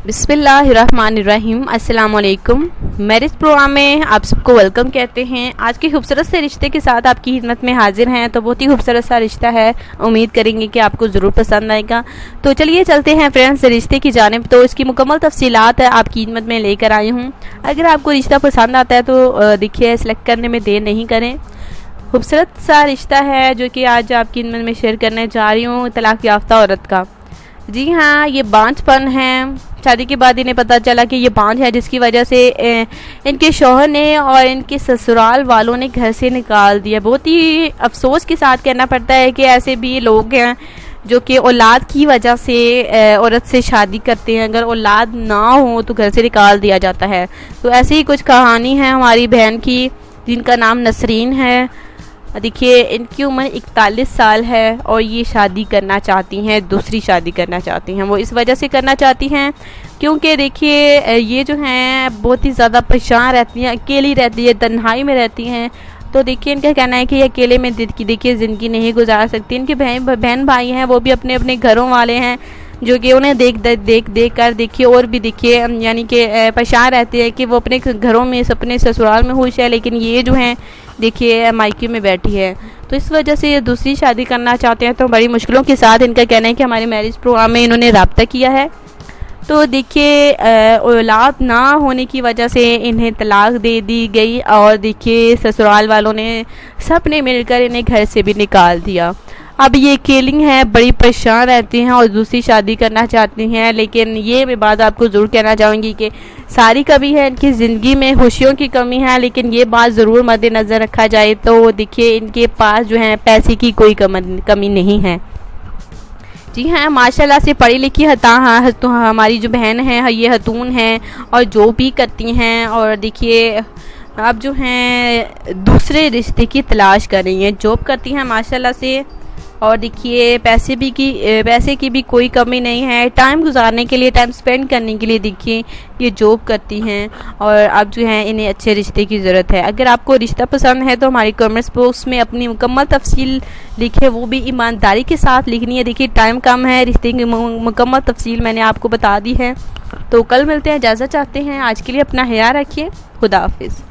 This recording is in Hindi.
बिस्मिल्लाहिर्रहमानिर्रहीम। अस्सलाम वालेकुम। मैरिज प्रोग्राम में आप सबको वेलकम कहते हैं। आज के खूबसूरत से रिश्ते के साथ आपकी खिदमत में हाजिर हैं। तो बहुत ही खूबसूरत सा रिश्ता है, उम्मीद करेंगे कि आपको ज़रूर पसंद आएगा। तो चलिए चलते हैं फ्रेंड्स रिश्ते की जानिब। तो इसकी मुकम्मल तफसीलात आपकी खिदमत में लेकर आई हूँ। अगर आपको रिश्ता पसंद आता है तो देखिए सेलेक्ट करने में देर नहीं करें। खूबसूरत सा रिश्ता है जो कि आज आपकी खिदमत में शेयर करने जा रही हूँ, तलाक याफ्ता औरत का। जी हाँ, ये बांझपन है। शादी के बाद इन्हें पता चला कि ये बांझ है, जिसकी वजह से इनके शौहर ने और इनके ससुराल वालों ने घर से निकाल दिया। बहुत ही अफसोस के साथ कहना पड़ता है कि ऐसे भी लोग हैं जो कि औलाद की वजह से औरत से शादी करते हैं। अगर औलाद ना हो तो घर से निकाल दिया जाता है। तो ऐसी ही कुछ कहानी है हमारी बहन की, जिनका नाम नसरीन है। देखिए इनकी उम्र 41 साल है और ये शादी करना चाहती हैं, दूसरी शादी करना चाहती हैं। वो इस वजह से करना चाहती हैं क्योंकि देखिए ये जो हैं बहुत ही ज़्यादा परेशान रहती हैं, अकेली रहती है, तन्हाई में रहती हैं। तो देखिए इनका कहना है कि ये अकेले में देखिए ज़िंदगी नहीं गुजार सकती। इनके बहन भाई हैं, वो भी अपने अपने घरों वाले हैं जो कि उन्हें देख कर देखिए और भी देखिए यानी कि परेशान रहते हैं कि वो अपने घरों में अपने ससुराल में खुश है, लेकिन ये जो हैं देखिए मायके में बैठी है। तो इस वजह से ये दूसरी शादी करना चाहते हैं। तो बड़ी मुश्किलों के साथ इनका कहना है कि हमारे मैरिज प्रोग्राम में इन्होंने रब्ता किया है। तो देखिए औलाद ना होने की वजह से इन्हें तलाक दे दी गई और देखिए ससुराल वालों ने सब ने मिलकर इन्हें घर से भी निकाल दिया। अब ये अकेली हैं, बड़ी परेशान रहती हैं और दूसरी शादी करना चाहती हैं। लेकिन ये मैं बात आपको ज़रूर कहना चाहूँगी कि सारी कमी है इनकी ज़िंदगी में, खुशियों की कमी है, लेकिन ये बात ज़रूर मद्देनज़र रखा जाए तो देखिए इनके पास जो है पैसे की कोई कमी नहीं है। जी हाँ, माशाल्लाह से पढ़ी लिखी तो हमारी जो बहन है ये हतून हैं और जो भी करती हैं। और देखिए अब जो हैं दूसरे रिश्ते की तलाश कर रही हैं, जॉब करती हैं माशाल्लाह से। और देखिए पैसे की भी कोई कमी नहीं है। टाइम गुजारने के लिए, टाइम स्पेंड करने के लिए देखिए ये जॉब करती हैं और अब जो है इन्हें अच्छे रिश्ते की ज़रूरत है। अगर आपको रिश्ता पसंद है तो हमारी कमेंट्स बॉक्स में अपनी मुकम्मल तफसील लिखे, वो भी ईमानदारी के साथ लिखनी है। देखिए टाइम कम है, रिश्ते की मुकम्मल तफसील मैंने आपको बता दी है। तो कल मिलते हैं, इजाज़त चाहते हैं। आज के लिए अपना ख्याल रखिए। खुदा हाफिज़।